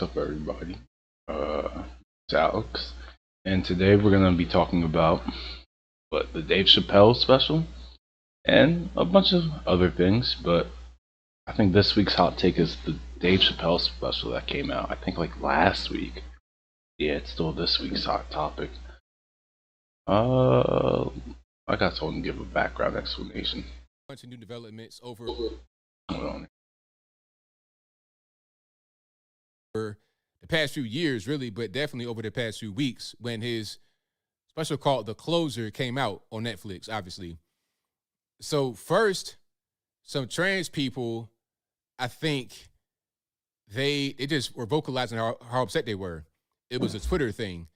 up, everybody? It's Alex, and today we're gonna be talking about the Dave Chappelle special and a bunch of other things. But I think this week's hot take is the Dave Chappelle special that came out. I think like last week. Yeah, it's still this week's hot topic. Uh, I got someone to give a background explanation. Bunch of new developments over Hold on. the past few years, really, but definitely over the past few weeks when his special called The Closer came out on Netflix, obviously. So first, some trans people, I think they just were vocalizing how upset they were. It was a Twitter thing.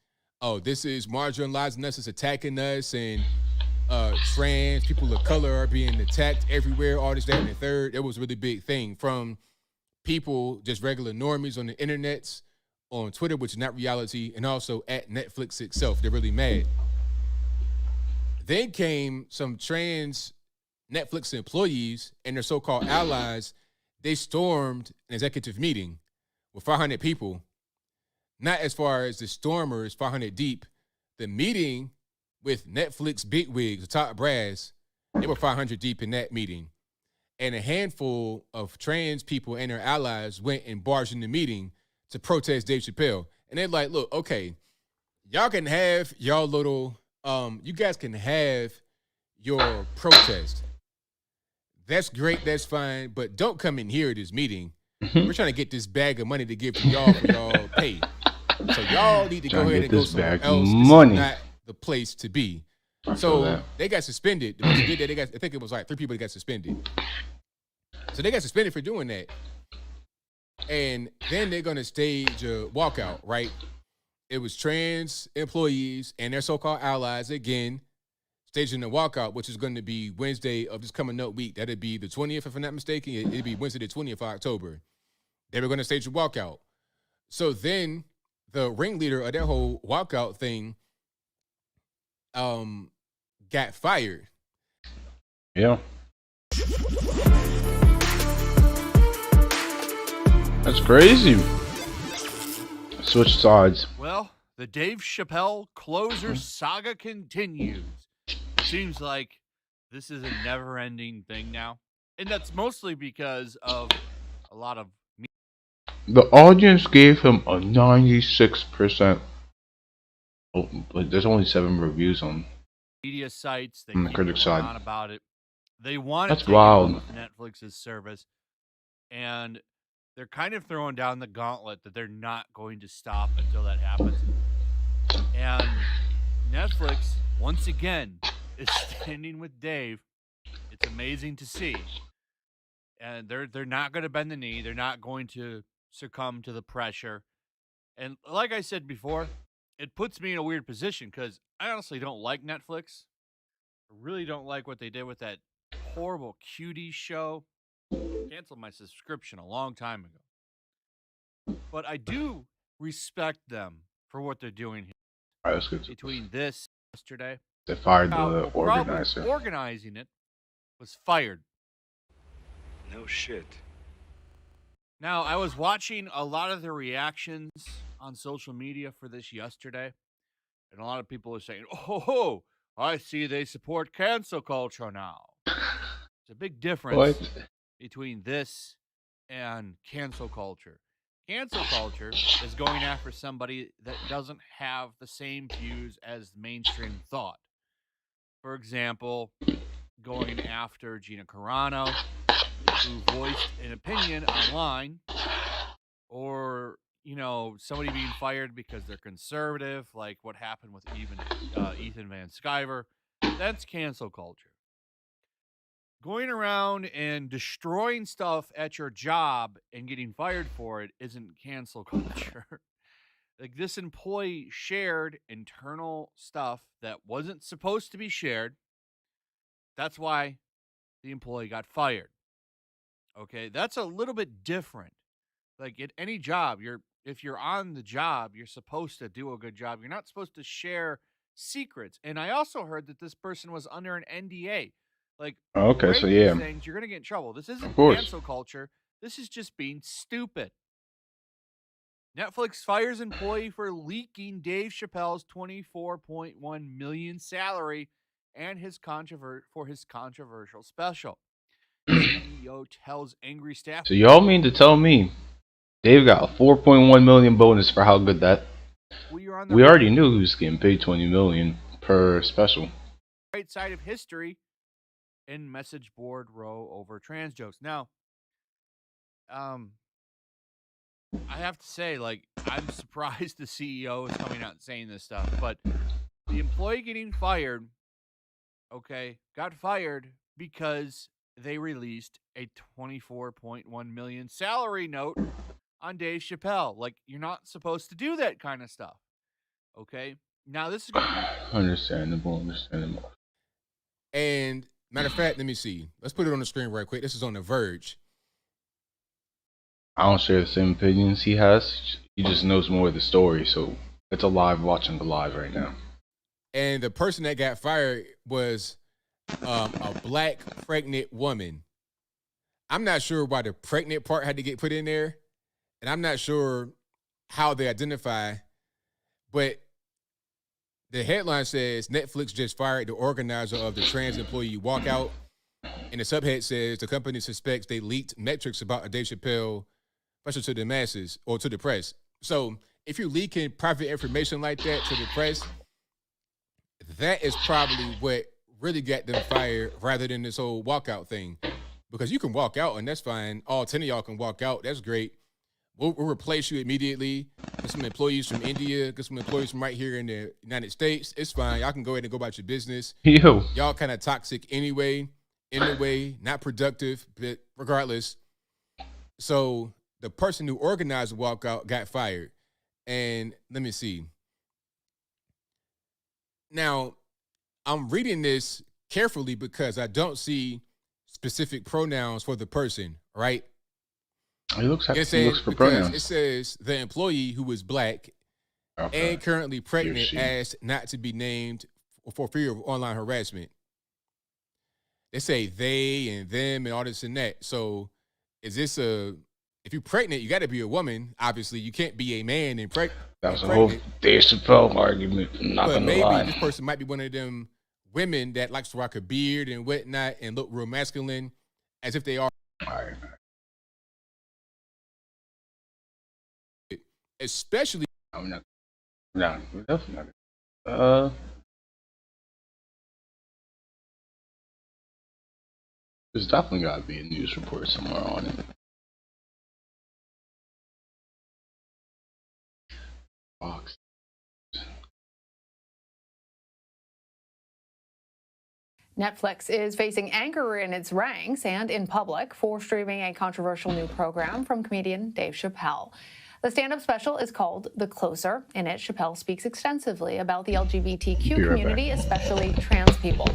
Oh, this is marginalizing us, it's attacking us, and trans people of color are being attacked everywhere, all this, that, and the third. It was a really big thing from people, just regular normies on the internets, on Twitter, which is not reality, and also at Netflix itself. They're really mad. Then came some trans Netflix employees and their so-called allies. They stormed an executive meeting with 500 people. Not as far as the stormers, 500 deep. The meeting with Netflix bigwigs, the top brass, they were 500 deep in that meeting. And a handful of trans people and their allies went and barged in the meeting to protest Dave Chappelle. And they're like, look, okay, y'all can have y'all little, you guys can have your protest. That's great, that's fine, but don't come in here at this meeting. We're trying to get this bag of money to give to y'all for y'all pay. So y'all need to go ahead and go somewhere else. This is not the place to be. So they got suspended. The ones who did that, I think it was like 3 people that got suspended. So they got suspended for doing that. And then they're going to stage a walkout, right? It was trans employees and their so-called allies, again, staging a walkout, which is going to be Wednesday of this coming up week. That'd be the 20th, if I'm not mistaken. It'd be Wednesday the 20th of October. They were going to stage a walkout. So then the ringleader of that whole walkout thing got fired. Yeah. That's crazy. Switch sides. Well, the Dave Chappelle Closer saga continues. Seems like this is a never-ending thing now. And that's mostly because of a lot of The audience gave him a 96%. Oh, but there's only 7 reviews on media sites. They the keep critic going side. on about it. They want That's to take wild. it off Netflix's service, and they're kind of throwing down the gauntlet that they're not going to stop until that happens. And Netflix, once again, is standing with Dave. It's amazing to see. And they're not going to bend the knee. They're not going to succumb to the pressure. And like I said before, it puts me in a weird position because I honestly don't like Netflix. I really don't like what they did with that horrible cutie show. Canceled my subscription a long time ago. But I do respect them for what they're doing here. Alright, that's good. Between this yesterday, They fired the organizer. organizing it was fired. No shit. Now, I was watching a lot of the reactions on social media for this yesterday, and a lot of people are saying, oh, I see they support cancel culture now. It's a big difference between this and cancel culture. Cancel culture is going after somebody that doesn't have the same views as mainstream thought. For example, going after Gina Carano, who voiced an opinion online, or, somebody being fired because they're conservative, like what happened with Ethan Van Sciver. That's cancel culture. Going around and destroying stuff at your job and getting fired for it isn't cancel culture. Like, this employee shared internal stuff that wasn't supposed to be shared. That's why the employee got fired. Okay, that's a little bit different. Like, at any job, if you're on the job, you're supposed to do a good job. You're not supposed to share secrets. And I also heard that this person was under an NDA. Like, Okay, so yeah, things, you're gonna get in trouble. This isn't of course. cancel culture. This is just being stupid. Netflix fires employee for leaking Dave Chappelle's 24.1 million salary and his controversial special. CEO tells angry staff. So y'all mean to tell me Dave got a 4.1 million bonus for how good that? Well, you're on the We already knew he was getting paid 20 million per special. right side of history in message board row over trans jokes. Now, I have to say, like, I'm surprised the CEO is coming out and saying this stuff, but the employee getting fired, got fired because they released a 24.1 million salary note on Dave Chappelle. Like, you're not supposed to do that kind of stuff. Okay. Now this is Understandable. And matter of fact, let me see. Let's put it on the screen right quick. This is on The Verge. I don't share the same opinions he has. He just knows more of the story, so it's alive watching the live right now. And the person that got fired was a black pregnant woman. I'm not sure why the pregnant part had to get put in there, and I'm not sure how they identify, but the headline says Netflix just fired the organizer of the trans employee walkout, and the subhead says the company suspects they leaked metrics about a Dave Chappelle special to the masses or to the press. So if you're leaking private information like that to the press, that is probably what really got them fired rather than this whole walkout thing. Because you can walk out and that's fine. All 10 of y'all can walk out. That's great. We'll replace you immediately. Get some employees from India. Get some employees from right here in the United States. It's fine. Y'all can go ahead and go about your business. Yo. Y'all kind of toxic anyway, in a way, not productive, but regardless. So the person who organized the walkout got fired. And let me see. Now, I'm reading this carefully because I don't see specific pronouns for the person, right? He looks for pronouns. It says the employee who is black and currently pregnant asked not to be named for fear of online harassment. They say they and them and all this and that. So is this if you're pregnant, you got to be a woman. Obviously, you can't be a man and pregnant. That was a whole Dave Chappelle argument. I'm not but maybe lie. This person might be one of them women that likes to rock a beard and whatnot and look real masculine, as if they are. All right. Especially. I'm not. No, definitely not. There's definitely got to be a news report somewhere on it. Fox. Netflix is facing anger in its ranks and in public for streaming a controversial new program from comedian Dave Chappelle. The stand-up special is called The Closer. In it, Chappelle speaks extensively about the LGBTQ community, especially trans people.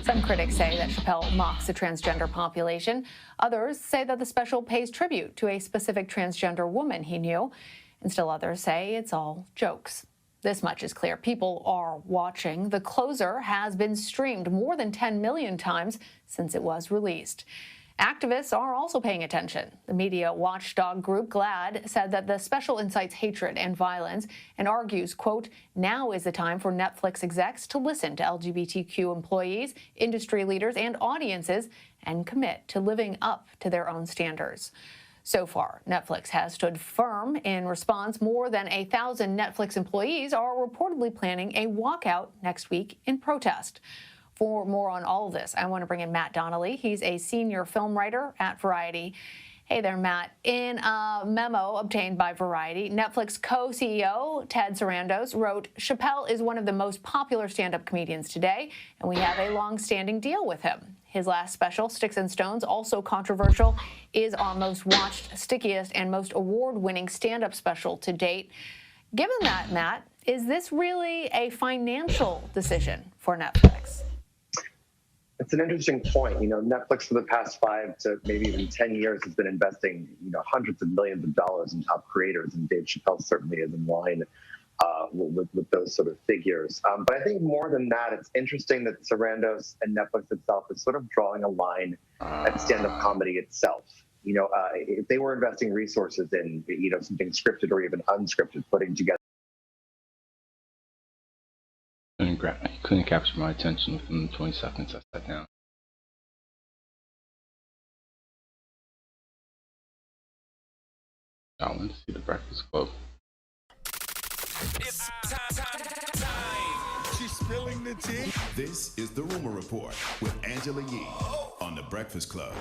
Some critics say that Chappelle mocks the transgender population. Others say that the special pays tribute to a specific transgender woman he knew. And still others say it's all jokes. This much is clear. People are watching. The Closer has been streamed more than 10 million times since it was released. Activists are also paying attention. The media watchdog group GLAAD said that the special incites hatred and violence and argues, quote, now is the time for Netflix execs to listen to LGBTQ employees, industry leaders, and audiences and commit to living up to their own standards. So far, Netflix has stood firm. In response, more than 1,000 Netflix employees are reportedly planning a walkout next week in protest. For more on all of this, I want to bring in Matt Donnelly. He's a senior film writer at Variety. Hey there, Matt. In a memo obtained by Variety, Netflix co-CEO Ted Sarandos wrote, Chappelle is one of the most popular stand-up comedians today, and we have a long-standing deal with him. His last special, Sticks and Stones, also controversial, is our most watched, stickiest, and most award-winning stand-up special to date. Given that, Matt, is this really a financial decision for Netflix? It's an interesting point. Netflix for the past 5 to maybe even 10 years has been investing, hundreds of millions of dollars in top creators, and Dave Chappelle certainly is in line with those sort of figures. But I think more than that, it's interesting that Sarandos and Netflix itself is sort of drawing a line at stand-up comedy itself. if they were investing resources in, something scripted or even unscripted, putting together. Couldn't capture my attention within the 20 seconds I sat down. I want to see the Breakfast Club. It's time. She's spilling the tea. This is the Rumor Report with Angela Yee on the Breakfast Club.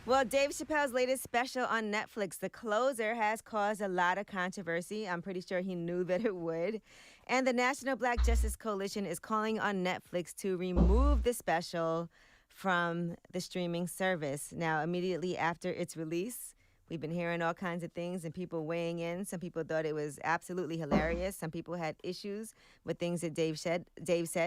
Well, Dave Chappelle's latest special on Netflix, The Closer, has caused a lot of controversy. I'm pretty sure he knew that it would. And the National Black Justice Coalition is calling on Netflix to remove the special from the streaming service. Now, immediately after its release, we've been hearing all kinds of things and people weighing in. Some people thought it was absolutely hilarious. Some people had issues with things that Dave said.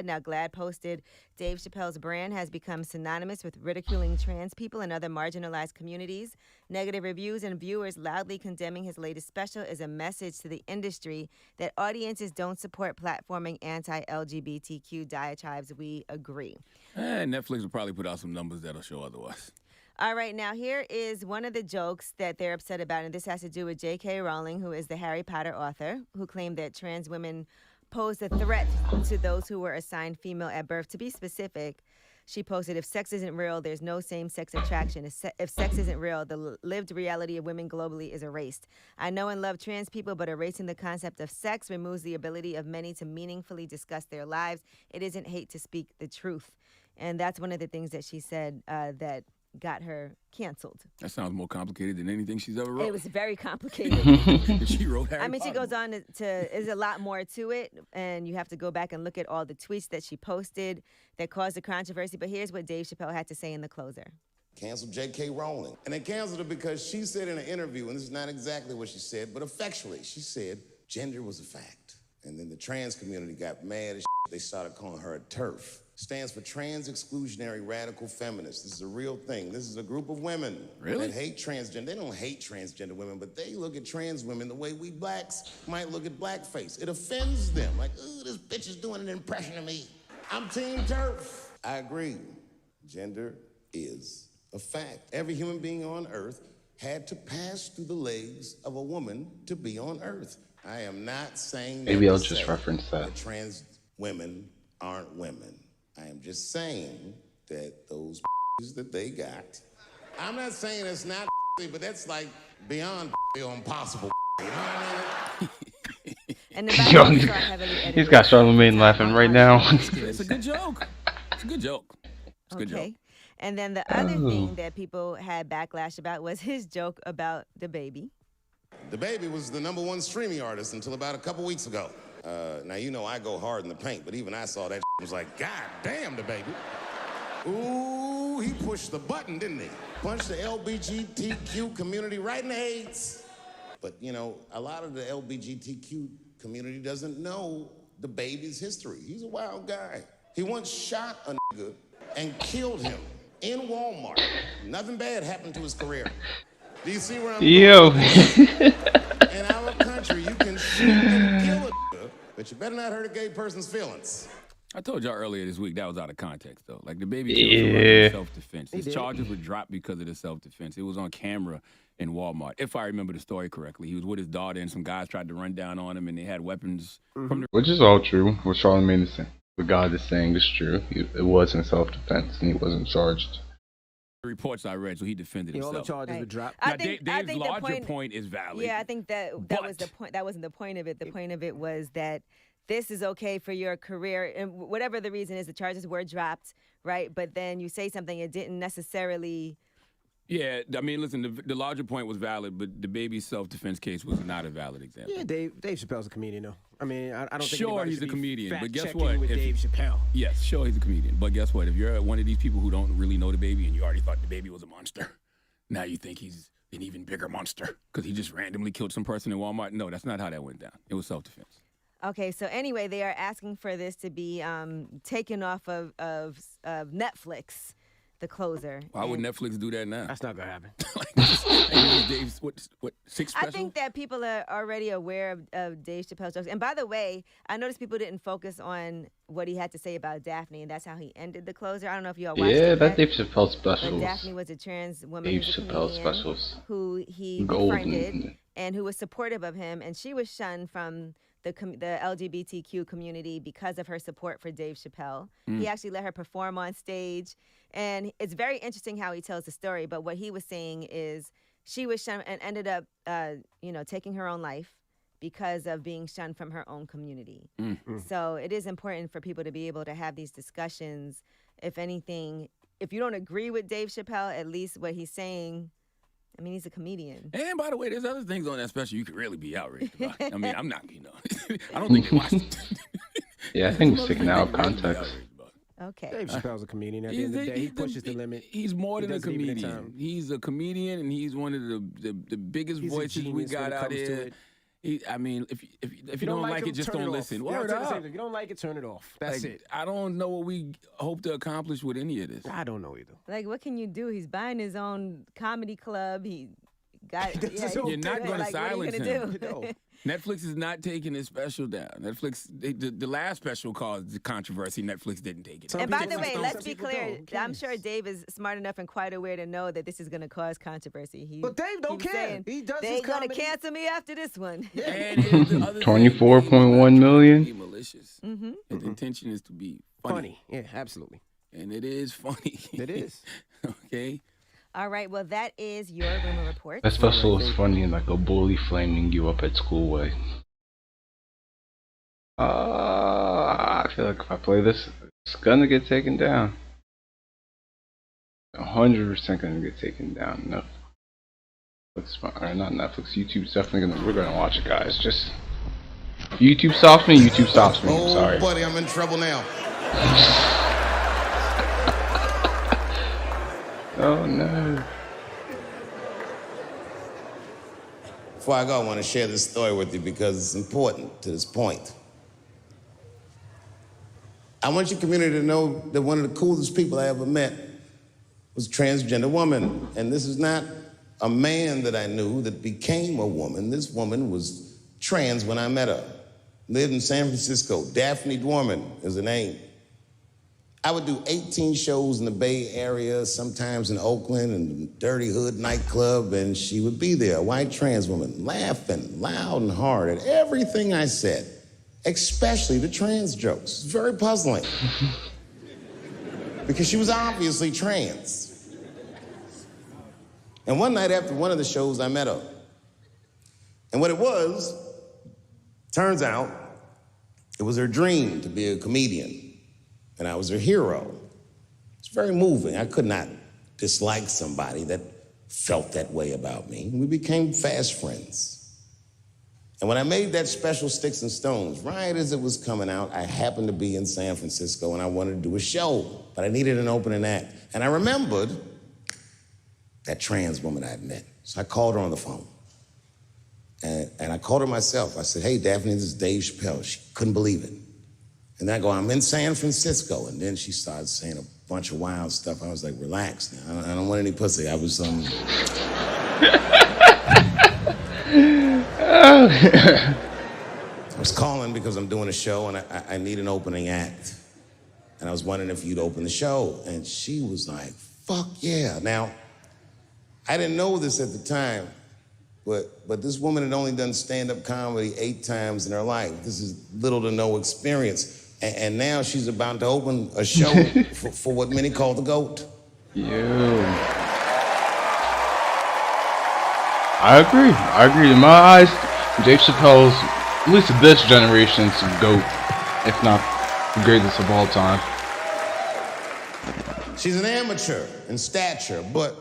Now, GLAAD posted, Dave Chappelle's brand has become synonymous with ridiculing trans people and other marginalized communities. Negative reviews and viewers loudly condemning his latest special is a message to the industry that audiences don't support platforming anti-LGBTQ diatribes. We agree. Netflix will probably put out some numbers that'll show otherwise. All right, now here is one of the jokes that they're upset about, and this has to do with J.K. Rowling, who is the Harry Potter author, who claimed that trans women posed a threat to those who were assigned female at birth. To be specific, she posted, if sex isn't real, there's no same-sex attraction. If sex isn't real, the lived reality of women globally is erased. I know and love trans people, but erasing the concept of sex removes the ability of many to meaningfully discuss their lives. It isn't hate to speak the truth. And that's one of the things that she said that got her canceled. That sounds more complicated than anything she's ever wrote. It was very complicated. She wrote Harry Potter. She goes on to there's a lot more to it, and you have to go back and look at all the tweets that she posted that caused the controversy. But here's what Dave Chappelle had to say in The Closer. Canceled J.K. Rowling. And they canceled her because she said in an interview, and this is not exactly what she said, but effectually, she said gender was a fact. And then the trans community got mad as they started calling her a TERF. Stands for Trans Exclusionary Radical Feminists. This is a real thing. This is a group of women that hate transgender. They don't hate transgender women, but they look at trans women the way we blacks might look at blackface. It offends them. Like, ooh, this bitch is doing an impression of me. I'm Team TERF. I agree. Gender is a fact. Every human being on Earth had to pass through the legs of a woman to be on Earth. I am not saying maybe I'll just reference that trans women aren't women. I am just saying that those that they got. I'm not saying it's not, but that's like beyond or impossible. You know what I mean? And he's got Charlamagne laughing right now. It's a good joke. It's a good joke. It's a good joke. And then the other thing that people had backlash about was his joke about the baby. The baby was the #1 streaming artist until about a couple weeks ago. Now, you know I go hard in the paint, but even I saw that was like, God damn, the baby. Ooh, he pushed the button, didn't he? Punched the LGBTQ community right in the AIDS. But, you know, a lot of the LGBTQ community doesn't know the baby's history. He's a wild guy. He once shot a nigga and killed him in Walmart. Nothing bad happened to his career. Do you see where I'm going? In our country, you can shoot and kill a nigga, but you better not hurt a gay person's feelings. I told y'all earlier this week that was out of context, though. Like, the baby killed self-defense. His charges were dropped because of the self-defense. It was on camera in Walmart, if I remember the story correctly. He was with his daughter, and some guys tried to run down on him, and they had weapons from the... Which is all true. What Charlamagne is saying, the God is saying is true. It wasn't self-defense, and he wasn't charged. The reports I read, so he defended himself. All the charges were dropped. Now, Dave's larger point is valid. Yeah, I think that was the point. That wasn't the point of it. The point of it was that this is okay for your career, and whatever the reason is, the charges were dropped, right? But then you say something, it didn't necessarily... Yeah, I mean, listen, the larger point was valid, but the baby's self-defense case was not a valid example. Yeah, Dave Chappelle's a comedian, though. I mean, I don't think sure he's a comedian, but guess what? With Dave Chappelle. Yes, sure he's a comedian, but guess what? If you're one of these people who don't really know the baby and you already thought the baby was a monster, now you think he's an even bigger monster because he just randomly killed some person in Walmart. No, that's not how that went down. It was self-defense. Okay, so anyway, they are asking for this to be taken off of Netflix the closer. Why would And Netflix do that now? That's not gonna happen. Dave's, what, 6 special? I think that people are already aware of Dave Chappelle's jokes. And by the way, I noticed people didn't focus on what he had to say about Daphne, and that's how he ended the closer. I don't know if you all watched Yeah, it that yet, Dave Chappelle but special. Daphne was a trans woman Dave who's a Chappelle comedian specials. who he Golden. befriended and who was supportive of him, and she was shunned from the LGBTQ community because of her support for Dave Chappelle. He actually let her perform on stage, and it's very interesting how he tells the story. But what he was saying is she was shunned and ended up, taking her own life because of being shunned from her own community. So it is important for people to be able to have these discussions. If anything, if you don't agree with Dave Chappelle, at least what he's saying, I mean, he's a comedian. And by the way, there's other things on that special you could really be outraged about. I mean, I'm not, I don't think they watched it. Yeah, I think it's taken out of context. Okay. Dave Chappelle's a comedian. At the end of the day, he pushes the limit. He's more than a doesn't leave it in comedian. time. He's a comedian, and he's one of the biggest He's a voices we genius when got it out comes to here. it. I mean, if you don't like him, it, just turn don't off. listen. Yeah, Word I'll say the up. same thing. If you don't like it, turn it off. That's Like, it. I don't know what we hope to accomplish with any of this. I don't know either. Like, what can you do? He's buying his own comedy club. He got. That's his own You're not going to like, silence what are you him. gonna do? Netflix is not taking his special down. Netflix, the last special caused the controversy. Netflix didn't take it down. And by the people way, don't. let's Some be people clear. don't. Who I'm cares? sure Dave is smart enough and quite aware to know that this is going to cause controversy. But Dave don't he was care. saying, He does they his ain't going to comedy. cancel me after this one. And here's the other thing. 24.1 million? Be malicious. And the intention is to be Funny. Yeah, absolutely. And it is funny. It is. Okay. All right. Well, that is your rumor report. That special is funny in like a bully flaming you up at school way. I feel like if I play this, it's gonna get taken down. 100% gonna get taken down. No. Or not Netflix. YouTube's definitely we're gonna watch it, guys. Just YouTube stops me. YouTube stops me. I'm sorry. buddy, I'm in trouble now. Oh no. Before I go, I want to share this story with you because it's important to this point. I want your community to know that one of the coolest people I ever met was a transgender woman. And this is not a man that I knew that became a woman. This woman was trans when I met her. Lived in San Francisco. Daphne Dorman is her name. I would do 18 shows in the Bay Area, sometimes in Oakland and Dirty Hood nightclub, and she would be there, a white trans woman, laughing loud and hard at everything I said, especially the trans jokes. It's very puzzling. Because she was obviously trans. And one night after one of the shows, I met her. And what it was, turns out, it was her dream to be a comedian. And I was her hero. It's very moving. I could not dislike somebody that felt that way about me. We became fast friends. And when I made that special Sticks and Stones, right as it was coming out, I happened to be in San Francisco and I wanted to do a show, but I needed an opening act. And I remembered that trans woman I'd met. So I called her on the phone. And I called her myself. I said, hey, Daphne, this is Dave Chappelle. She couldn't believe it. And I go, I'm in San Francisco. And then she started saying a bunch of wild stuff. I was like, relax now. I don't want any pussy. I was I was calling because I'm doing a show and I need an opening act. And I was wondering if you'd open the show. And she was like, fuck yeah. Now, I didn't know this at the time, but this woman had only done stand-up comedy 8 times in her life. This is little to no experience. And now she's about to open a show for what many call the GOAT. I agree. In my eyes, Dave Chappelle's at least this generation's GOAT, if not the greatest of all time. She's an amateur in stature, but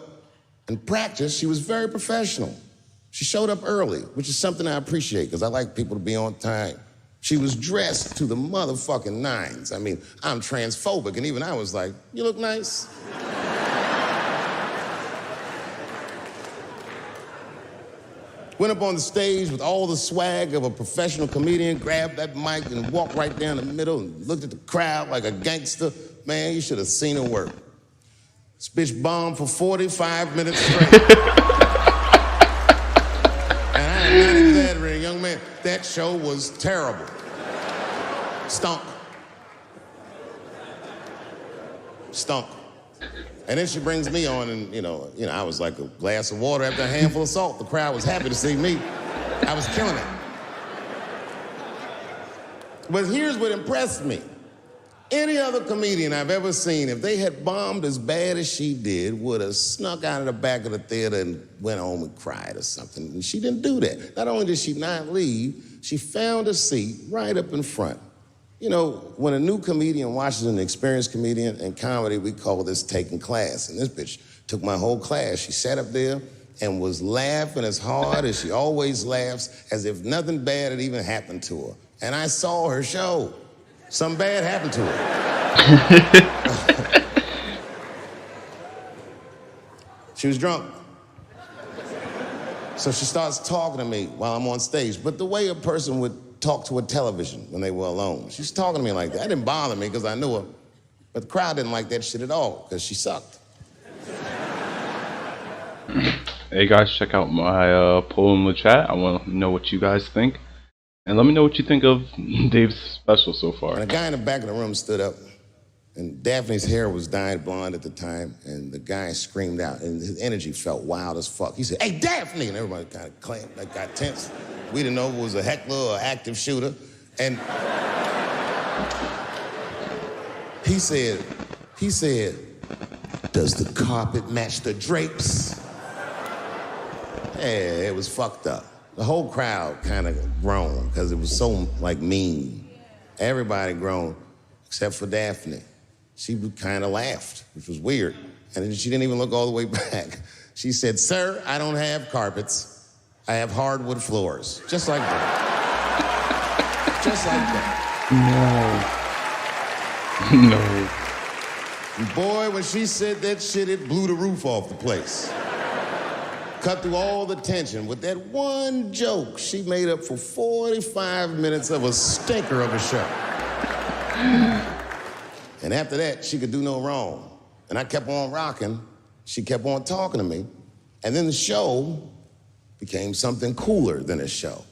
in practice, she was very professional. She showed up early, which is something I appreciate, because I like people to be on time. She was dressed to the motherfucking nines. I mean, I'm transphobic, and even I was like, you look nice. Went up on the stage with all the swag of a professional comedian, grabbed that mic and walked right down the middle and looked at the crowd like a gangster. Man, you should have seen her work. This bitch bombed for 45 minutes straight. And I am not exaggerating, young man. That show was terrible. Stunk. Stunk. And then she brings me on, and I was like a glass of water after a handful of salt. The crowd was happy to see me. I was killing it. But here's what impressed me. Any other comedian I've ever seen, if they had bombed as bad as she did, would have snuck out of the back of the theater and went home and cried or something. And she didn't do that. Not only did she not leave, she found a seat right up in front. When a new comedian watches an experienced comedian in comedy, we call this taking class. And this bitch took my whole class. She sat up there and was laughing as hard as she always laughs, as if nothing bad had even happened to her. And I saw her show. Something bad happened to her. She was drunk. So she starts talking to me while I'm on stage. But the way a person would talk to a television when they were alone. She's talking to me like that. That didn't bother me because I knew her. But the crowd didn't like that shit at all because she sucked. Hey guys, check out my poll in the chat. I want to know what you guys think. And let me know what you think of Dave's special so far. And a guy in the back of the room stood up, and Daphne's hair was dyed blonde at the time, and the guy screamed out, and his energy felt wild as fuck. He said, "Hey, Daphne!" And everybody kind of claimed, got tense. We didn't know if it was a heckler or an active shooter. And he said, "Does the carpet match the drapes?" Yeah, it was fucked up. The whole crowd kind of groaned because it was so, mean. Everybody groaned except for Daphne. She kind of laughed, which was weird. And then she didn't even look all the way back. She said, "Sir, I don't have carpets. I have hardwood floors." Just like that. Just like that. No. And boy, when she said that shit, it blew the roof off the place. Cut through all the tension. With that one joke, she made up for 45 minutes of a stinker of a show. And after that, she could do no wrong. And I kept on rocking. She kept on talking to me. And then the show became something cooler than a show.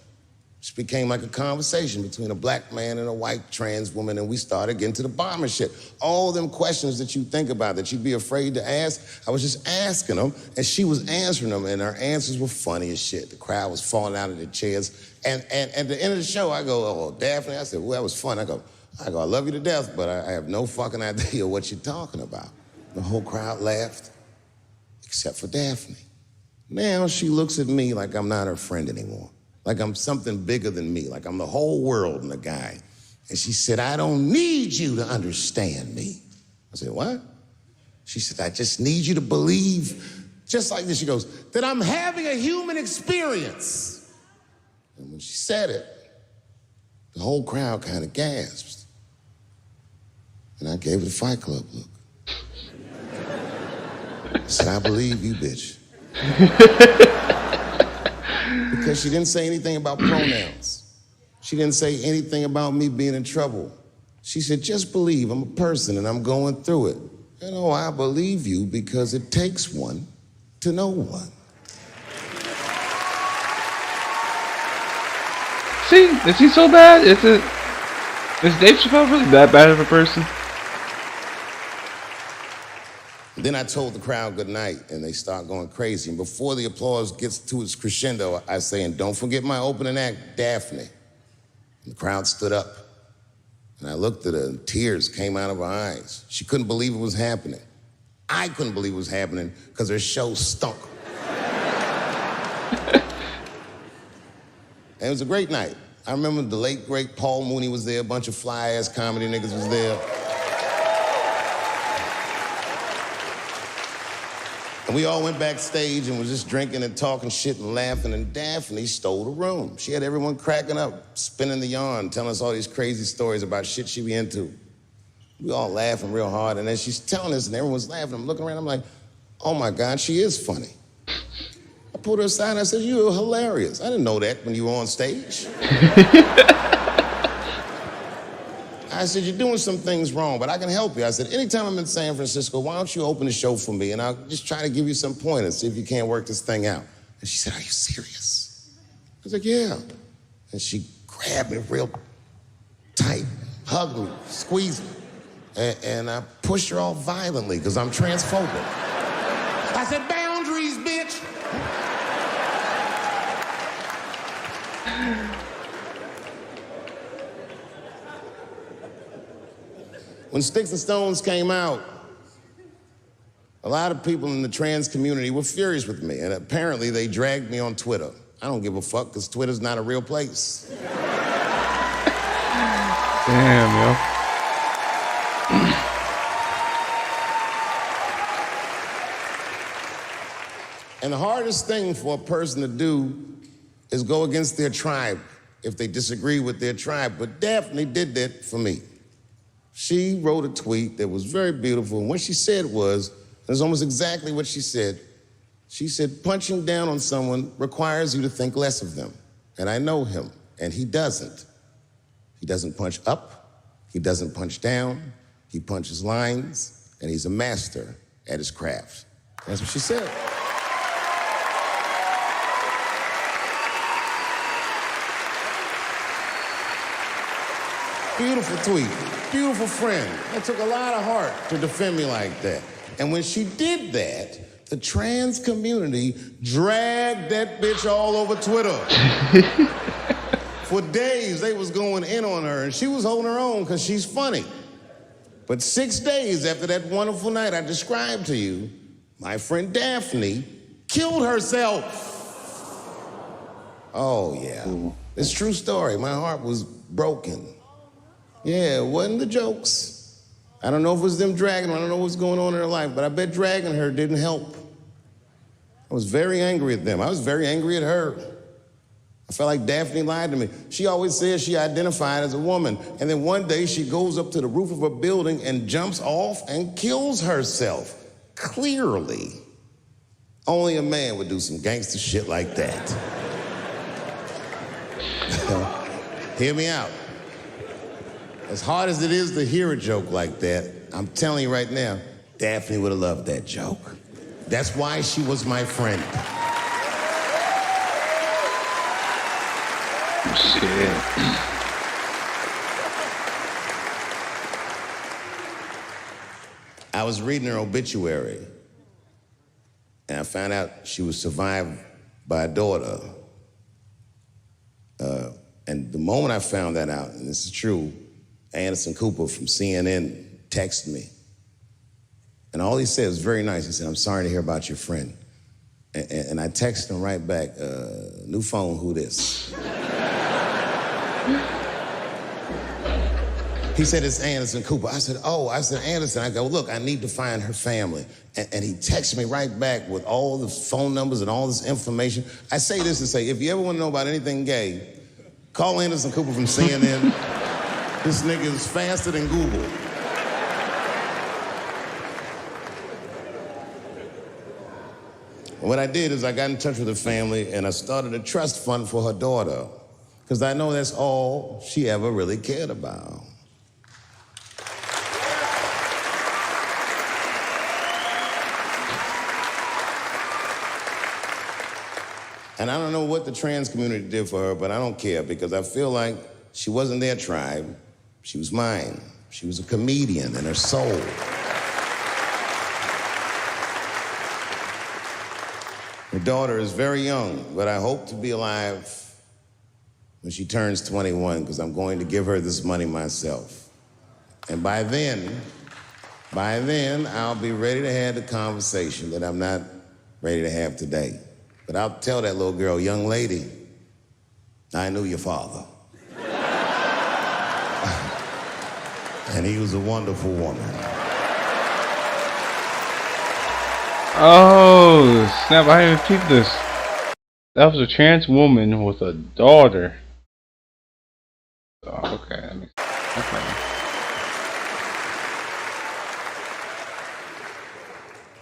It became like a conversation between a black man and a white trans woman, and we started getting to the bomber shit. All them questions that you think about that you'd be afraid to ask, I was just asking them, and she was answering them, and her answers were funny as shit. The crowd was falling out of their chairs. And at the end of the show, I go, "Oh, Daphne," I said, "Well, that was fun." I go, "I love you to death, but I have no fucking idea what you're talking about." The whole crowd laughed, except for Daphne. Now she looks at me like I'm not her friend anymore. Like I'm something bigger than me, like I'm the whole world and a guy. And she said, "I don't need you to understand me." I said, "What?" She said, "I just need you to believe," just like this. She goes, "that I'm having a human experience." And when she said it, the whole crowd kind of gasped. And I gave it a Fight Club look. I said, "I believe you, bitch." Because she didn't say anything about pronouns. She didn't say anything about me being in trouble. She said, "Just believe I'm a person and I'm going through it." I believe you because it takes one to know one. See, is he so bad? Is Dave Chappelle really that bad of a person? Then I told the crowd good night, and they start going crazy. And before the applause gets to its crescendo, I say, "And don't forget my opening act, Daphne." And the crowd stood up. And I looked at her, and tears came out of her eyes. She couldn't believe it was happening. I couldn't believe it was happening because her show stunk. And it was a great night. I remember the late, great Paul Mooney was there. A bunch of fly-ass comedy niggas was there. And we all went backstage and was just drinking and talking shit and laughing, and Daphne stole the room. She had everyone cracking up, spinning the yarn, telling us all these crazy stories about shit she be into. We all laughing real hard, and as she's telling us and everyone's laughing, I'm looking around, I'm like, "Oh my God, she is funny." I pulled her aside and I said, "You're hilarious. I didn't know that when you were on stage." I said, you're doing some things wrong, but I can help you. I said, anytime I'm in San Francisco, why don't you open the show for me, and I'll just try to give you some pointers, see if you can't work this thing out. And she said, are you serious? I was like, yeah. And she grabbed me real tight, hugged me, squeezed me, and I pushed her off violently because I'm transphobic. I said, boundaries, bitch. When Sticks and Stones came out, a lot of people in the trans community were furious with me, and apparently they dragged me on Twitter. I don't give a fuck, because Twitter's not a real place. Damn, yo. And the hardest thing for a person to do is go against their tribe if they disagree with their tribe. But Daphne did that for me. She wrote a tweet that was very beautiful, and what she said was, it was almost exactly what she said. She said, punching down on someone requires you to think less of them. And I know him, and he doesn't. He doesn't punch up, he doesn't punch down, he punches lines, and he's a master at his craft. That's what she said. Beautiful tweet, beautiful friend. It took a lot of heart to defend me like that. And when she did that, the trans community dragged that bitch all over Twitter. For days, they was going in on her, and she was holding her own because she's funny. But 6 days after that wonderful night I described to you, my friend Daphne killed herself. Oh, yeah. It's a true story. My heart was broken. Yeah, it wasn't the jokes. I don't know if it was them dragging her. I don't know what's going on in her life, but I bet dragging her didn't help. I was very angry at them. I was very angry at her. I felt like Daphne lied to me. She always said she identified as a woman, and then one day she goes up to the roof of a building and jumps off and kills herself. Clearly, only a man would do some gangster shit like that. Hear me out. As hard as it is to hear a joke like that, I'm telling you right now, Daphne would have loved that joke. That's why she was my friend. Shit. I was reading her obituary, and I found out she was survived by a daughter. And the moment I found that out, and this is true, Anderson Cooper from CNN texted me. And all he said was very nice. He said, I'm sorry to hear about your friend. And I texted him right back, new phone, who this? He said, it's Anderson Cooper. I said, oh, I said, Anderson. I go, look, I need to find her family. And he texted me right back with all the phone numbers and all this information. I say this to say, if you ever want to know about anything gay, call Anderson Cooper from CNN. This nigga is faster than Google. What I did is I got in touch with her family and I started a trust fund for her daughter, because I know that's all she ever really cared about. And I don't know what the trans community did for her, but I don't care, because I feel like she wasn't their tribe. She was mine. She was a comedian in her soul. Her daughter is very young, but I hope to be alive when she turns 21, because I'm going to give her this money myself. And by then, I'll be ready to have the conversation that I'm not ready to have today. But I'll tell that little girl, young lady, I knew your father. And he was a wonderful woman. Oh, snap, I didn't peep this. That was a trans woman with a daughter. Oh, okay. Okay.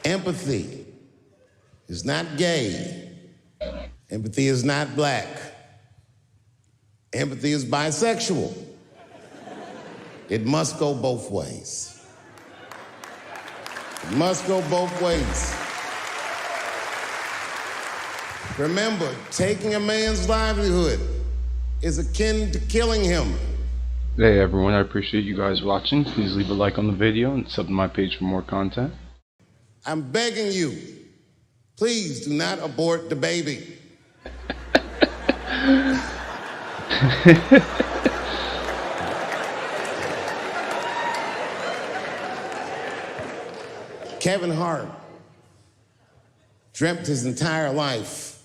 Empathy is not gay. Empathy is not black. Empathy is bisexual. It must go both ways. It must go both ways. Remember, taking a man's livelihood is akin to killing him. Hey everyone, I appreciate you guys watching. Please leave a like on the video and sub to my page for more content. I'm begging you, please do not abort the baby. Kevin Hart dreamt his entire life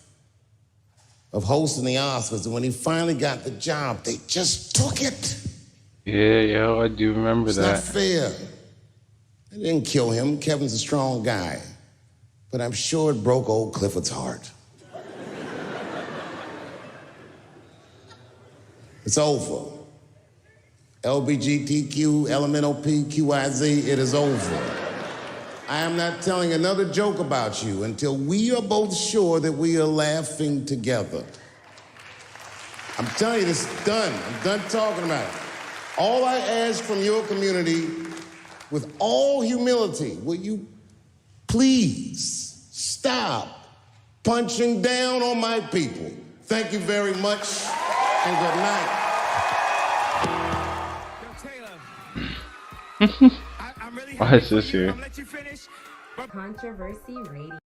of hosting the Oscars, and when he finally got the job, they just took it. Yeah, I do remember It's that. not fair. They didn't kill him. Kevin's a strong guy. But I'm sure it broke old Clifford's heart. It's over. LBGTQ, LMNOP, QIZ, it is over. I am not telling another joke about you until we are both sure that we are laughing together. I'm telling you, this is done. I'm done talking about it. All I ask from your community, with all humility, will you please stop punching down on my people? Thank you very much, and good night. Why is this here? Controversy radio.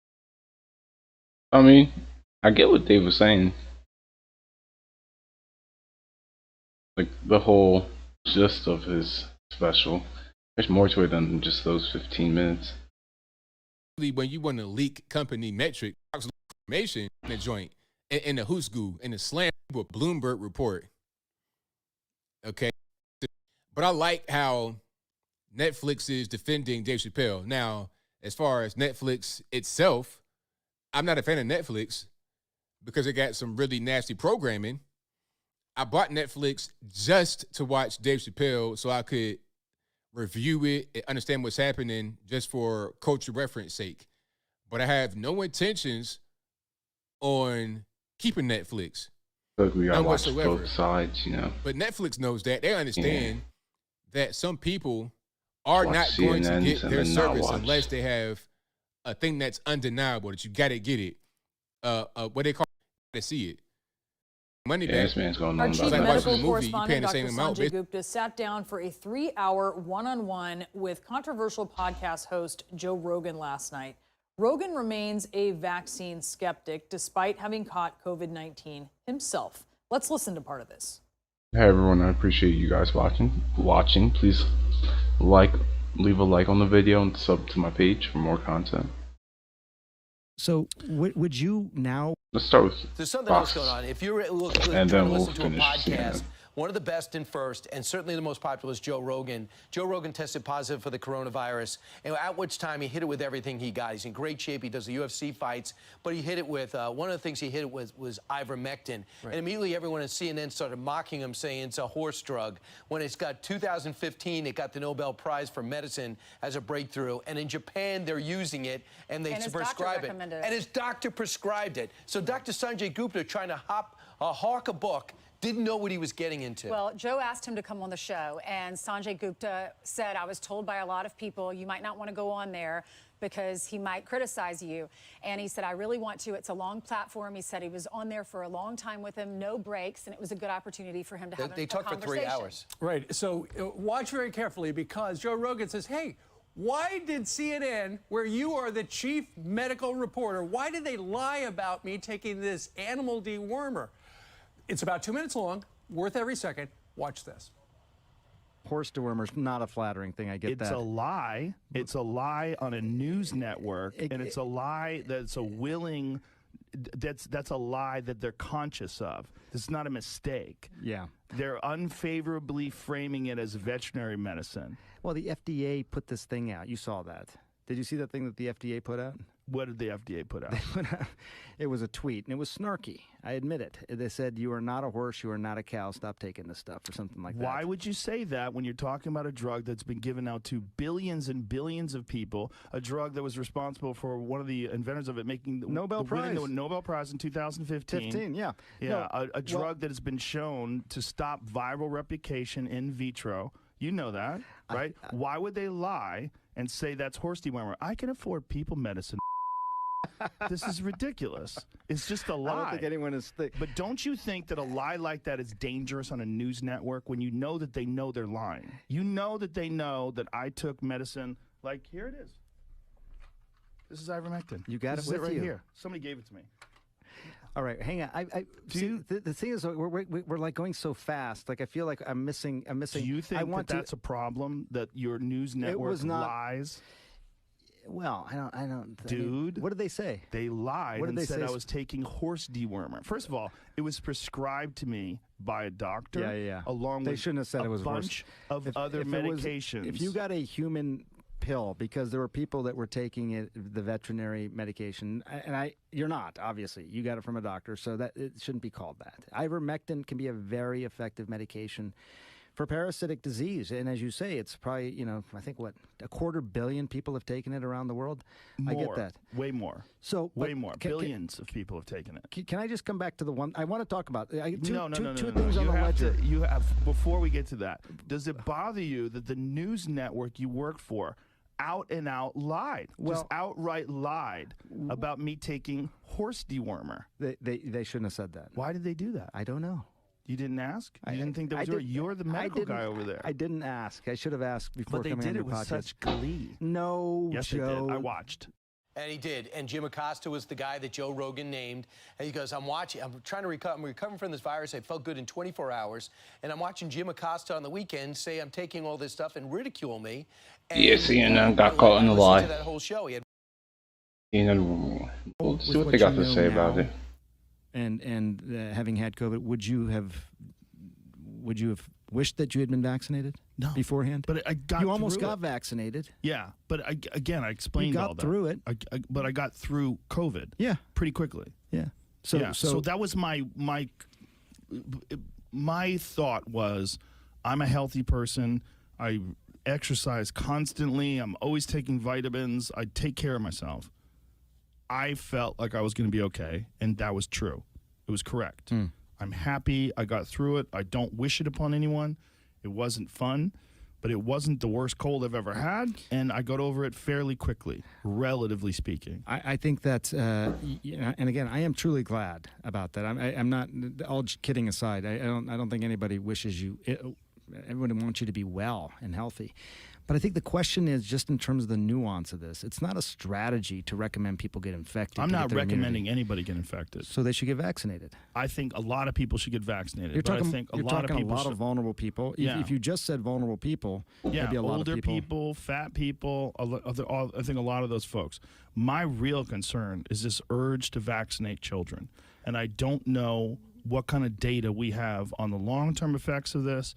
I mean, I get what Dave was saying. Like, the whole gist of his special. There's more to it than just those 15 minutes. When you want to leak company metric information in the joint, in the who's goo, in the slam with Bloomberg report. Okay. But I like how Netflix is defending Dave Chappelle. Now, as far as Netflix itself, I'm not a fan of Netflix because it got some really nasty programming. I bought Netflix just to watch Dave Chappelle so I could review it and understand what's happening just for cultural reference sake. But I have no intentions on keeping Netflix. Look, we gotta None watch whatsoever. both sides, you know. But Netflix knows that. They understand that some people are Watch not going to CNNs get and their then not service watch. unless they have a thing that's undeniable that you got to get it. What they call to see it. Money back. This man's going Our on chief about that. medical Watching the movie, you correspondent, paying the Dr. same amount, Sanjay Gupta, sat down for a 3-hour one-on-one with controversial podcast host Joe Rogan last night. Rogan remains a vaccine skeptic despite having caught COVID-19 himself. Let's listen to part of this. Hey everyone, I appreciate you guys watching. Please leave a like on the video and sub to my page for more content. So would you now? Let's start with There's something Fox, else going on. If you're and trying then to we'll listen to a finish podcast, CNN. one of the best and first, and certainly the most popular is Joe Rogan. Joe Rogan tested positive for the coronavirus, and at which time he hit it with everything he got. He's in great shape. He does the UFC fights, but he hit it with, one of the things he hit it with was ivermectin. Right. And immediately everyone at CNN started mocking him, saying it's a horse drug. When it's got 2015, it got the Nobel Prize for Medicine as a breakthrough. And in Japan, they're using it, and they prescribe it. And his doctor prescribed it. So Dr. Sanjay Gupta, trying to hawk a book, didn't know what he was getting into. Well, Joe asked him to come on the show, and Sanjay Gupta said, I was told by a lot of people you might not want to go on there because he might criticize you. And he said, I really want to. It's a long platform. He said he was on there for a long time with him, no breaks, and it was a good opportunity for him to have They talked for 3 hours. Right. So watch very carefully because Joe Rogan says, hey, why did CNN, where you are the chief medical reporter, why did they lie about me taking this animal dewormer? It's about 2 minutes long, worth every second. Watch this. Horse dewormer's not a flattering thing. I get that. It's a lie. It's a lie on a news network, and it's a lie that's a willing. That's a lie that they're conscious of. This is not a mistake. Yeah. They're unfavorably framing it as veterinary medicine. Well, the FDA put this thing out. You saw that. Did you see that thing that the FDA put out? What did the FDA put out? It was a tweet, and it was snarky. I admit it. They said, you are not a horse, you are not a cow, stop taking this stuff, or something like that. Why would you say that when you're talking about a drug that's been given out to billions and billions of people, a drug that was responsible for one of the inventors of it winning the Nobel Prize in 2015? Yeah. Yeah, a drug that has been shown to stop viral replication in vitro You know that, right? Why would they lie and say that's horse dewormer? I can afford people medicine. This is ridiculous. It's just a lie. I don't think anyone is. But don't you think that a lie like that is dangerous on a news network when you know that they know they're lying? You know that they know that I took medicine. Like, here it is. This is ivermectin. You got this it is with right you. Here. Somebody gave it to me. All right, hang on. The thing is, we're like going so fast. Like I feel like I'm missing. Do you think that's a problem that your news network lies? Well, I don't. Dude, what did they say? They lied What did and they said say? I was taking horse dewormer. First of all, it was prescribed to me by a doctor. Yeah. Along They with shouldn't have said a it was bunch of other if it was- medications. if you got a human pill, because there were people that were taking it, the veterinary medication, and you're not, obviously. You got it from a doctor, so that it shouldn't be called that. Ivermectin can be a very effective medication for parasitic disease, and as you say, it's probably, I think what, 250 million people have taken it around the world. I get More. that. Way more. So way more. Billions of people have taken it. Can I just come back to the one I want to talk about? No. Two things on You the have ledger. to. You have before we get to that. Does it bother you that the news network you work for out and out lied, just outright lied about me taking horse dewormer? They shouldn't have said that. Why did they do that? I don't know. You didn't ask? You didn't think that was you're the medical guy over there. I didn't ask. I should have asked before But they coming did on it your with podcast. such glee. No, Yes, Joe. they did. I watched. And he did. And Jim Acosta was the guy that Joe Rogan named. And he goes, I'm trying to recover. I'm recovering from this virus. I felt good in 24 hours. And I'm watching Jim Acosta on the weekend say I'm taking all this stuff and ridicule me. And Yeah, CNN got caught in a I listened lie. to that whole show. He had We'll see what they got to say about it. And having had COVID, would you have wished that you had been vaccinated beforehand? But I got You almost through got it. vaccinated. Yeah, but I explained You got all that. through it. But I got through COVID. Yeah, pretty quickly. Yeah. So that was my thought was, I'm a healthy person. I exercise constantly. I'm always taking vitamins. I take care of myself. I felt like I was going to be okay, and that was true. It was correct. I'm happy. I got through it. I don't wish it upon anyone. It wasn't fun, but it wasn't the worst cold I've ever had, and I got over it fairly quickly, relatively speaking. I think that, and again, I am truly glad about that. I'm not, all kidding aside, I don't think anybody wishes you, everyone wants you to be well and healthy. But I think the question is just in terms of the nuance of this. It's not a strategy to recommend people get infected. I'm to not get their recommending immunity. anybody get infected. So they should get vaccinated. I think a lot of people should get vaccinated. You're but talking, I think you're a lot of talking people a lot should, of vulnerable people. Yeah. If you just said vulnerable people, yeah, there'd be a lot older of people. fat people, I think a lot of those folks. My real concern is this urge to vaccinate children. And I don't know what kind of data we have on the long-term effects of this.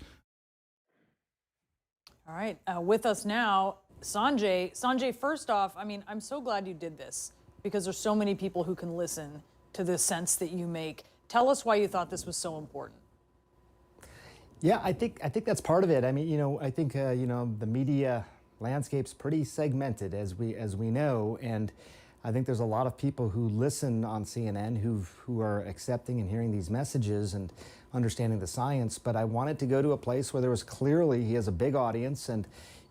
All right, with us now, Sanjay. Sanjay, first off, I mean, I'm so glad you did this because there's so many people who can listen to the sense that you make. Tell us why you thought this was so important. Yeah, I think that's part of it. I mean, I think the media landscape's pretty segmented, as we know, and I think there's a lot of people who listen on CNN who are accepting and hearing these messages and understanding the science. But I wanted to go to a place where there was clearly, he has a big audience, and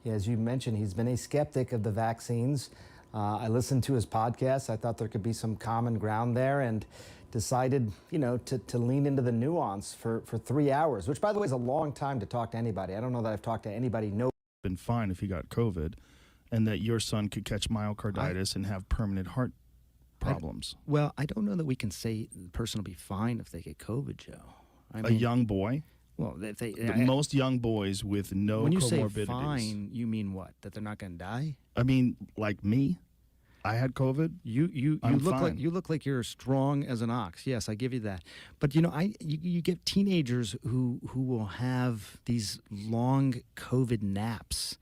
as you mentioned, he's been a skeptic of the vaccines. I listened to his podcast. I thought there could be some common ground there, and decided, to lean into the nuance for 3 hours, which, by the way, is a long time to talk to anybody. I don't know that I've talked to anybody. Been fine if you got COVID, and that your son could catch myocarditis and have permanent heart problems. Well, I don't know that we can say the person will be fine if they get COVID, Joe. A young boy? Well, if they, most young boys with no when you comorbidities. say fine, you mean what? That they're not going to die? I mean, like me. I had COVID. You look like you're strong as an ox. Yes, I give you that. But you get teenagers who will have these long COVID naps.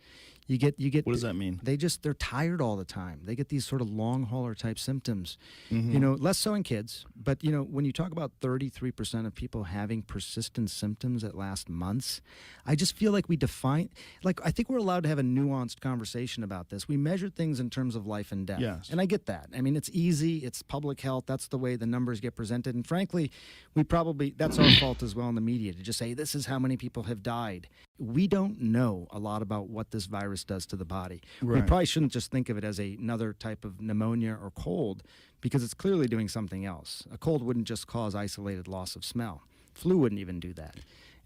You get. What does that mean? They're tired all the time. They get these sort of long hauler type symptoms. Mm-hmm. Less so in kids, but when you talk about 33% of people having persistent symptoms that last months, I just feel like I think we're allowed to have a nuanced conversation about this. We measure things in terms of life and death. Yes. And I get that. I mean, it's easy. It's public health. That's the way the numbers get presented. And frankly, that's our fault as well in the media to just say this is how many people have died. We don't know a lot about what this virus does to the body. We Right. probably shouldn't just think of it as another type of pneumonia or cold, because it's clearly doing something else. A cold wouldn't just cause isolated loss of smell. Flu wouldn't even do that.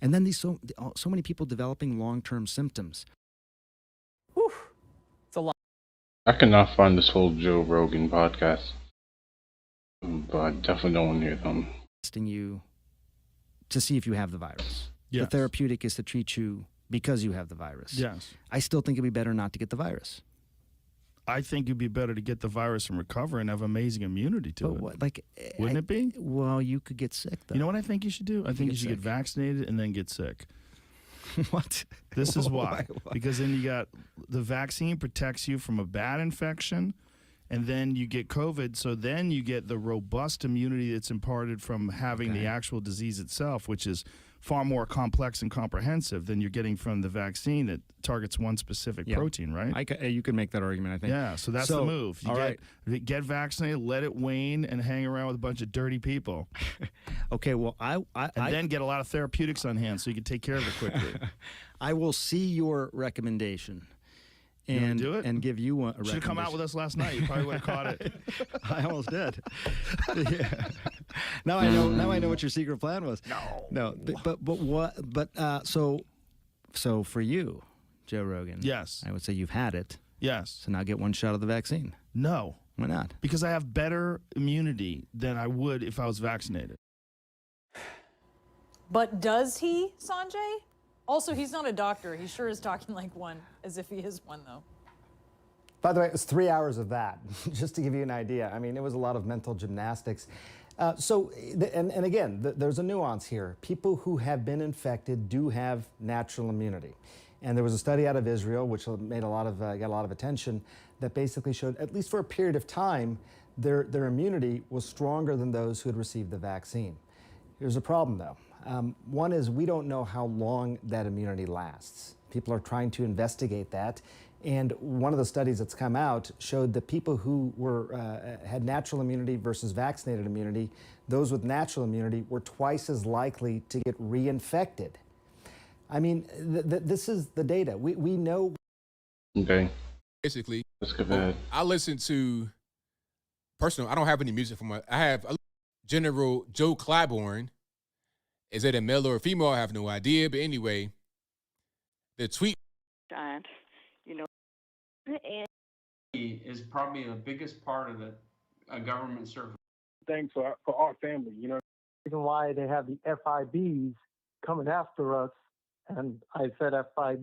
And then so many people developing long-term symptoms. It's a lot. I cannot find this whole Joe Rogan podcast, but I definitely don't want to hear them. Testing you to see if you have the virus. The Yes. therapeutic is to treat you because you have the virus. Yes. I still think it'd be better not to get the virus. I think it'd be better to get the virus and recover and have amazing immunity to it. What, like, Wouldn't it be? Well, you could get sick, though. You know what I think you should do? I think you get should get sick. vaccinated and then get sick. What? This is why. Why? Because then you got the vaccine protects you from a bad infection, and then you get COVID, so then you get the robust immunity that's imparted from having the actual disease itself, which is far more complex and comprehensive than you're getting from the vaccine that targets one specific Yeah. protein, right? You could make that argument, I think. Yeah, so that's the move. You all right. get vaccinated, let it wane, and hang around with a bunch of dirty people. Okay, well, and then get a lot of therapeutics on hand so you can take care of it quickly. I will see your recommendation. You wanna And do it? and give you a Should have come out with us last night. You probably would have caught it. I almost did. Yeah. Now I know. Now I know what your secret plan was. No. So for you, Joe Rogan. Yes. I would say you've had it. Yes. So now get one shot of the vaccine. No. Why not? Because I have better immunity than I would if I was vaccinated. But does he, Sanjay? Also, he's not a doctor. He sure is talking like one, as if he is one, though. By the way, it was 3 hours of that, just to give you an idea. I mean, it was a lot of mental gymnastics. And again, there's a nuance here. People who have been infected do have natural immunity. And there was a study out of Israel, which made got a lot of attention, that basically showed, at least for a period of time, their immunity was stronger than those who had received the vaccine. Here's a problem, though. One is we don't know how long that immunity lasts. People are trying to investigate that. And one of the studies that's come out showed that people who had natural immunity versus vaccinated immunity, those with natural immunity were twice as likely to get reinfected. I mean, this is the data. We know. Okay. Basically, let's go ahead. I listen to personal. I don't have any music from I have General Joe Claiborne. Is it a male or a female? I have no idea. But anyway, the tweet. Is probably the biggest part of the government service. Thing for our family, you know. The reason why they have the FIBs coming after us, and I said FIB